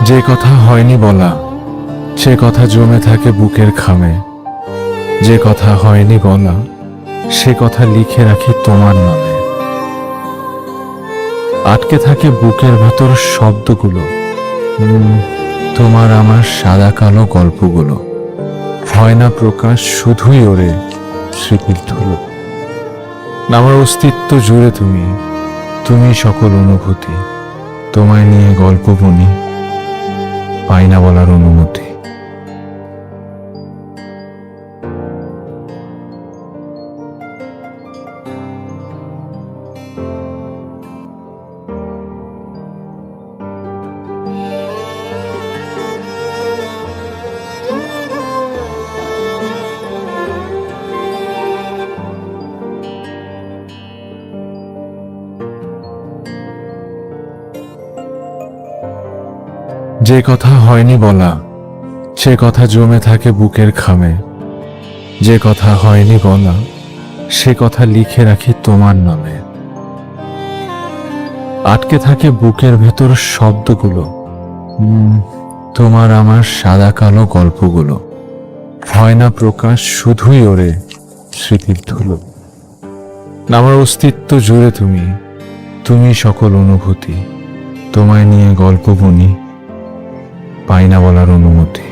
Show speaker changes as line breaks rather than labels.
যে কথা হয়নি বলা সে কথা জমে থাকে বুকের খামে। যে কথা হয়নি বলা সে কথা লিখে রাখি তোমার নামে। আটকে থাকে বুকের ভেতর শব্দগুলো, তোমার আমার সাদা কালো গল্পগুলো। হয় না প্রকাশ, শুধুই ওরে স্মৃতির ধুলো। আমার অস্তিত্ব জুড়ে তুমি, তুমি সকল অনুভূতি। তোমায় নিয়ে গল্প বনি, পাই না বলার অনুমতি। যে কথা হয়নি বলা সে কথা জমে থাকে বুকের খামে। যে কথা হয়নি বলা সে কথা লিখে রাখি তোমার নামে। আটকে থাকে বুকের ভেতর শব্দগুলো, তোমার আমার সাদা কালো গল্পগুলো। হয় না প্রকাশ, শুধুই ওরে স্মৃতির ধুলো। আমার অস্তিত্ব জুড়ে তুমি, তুমি সকল অনুভূতি। তোমায় নিয়ে গল্প বনি, পাই না বলার অনুমতি।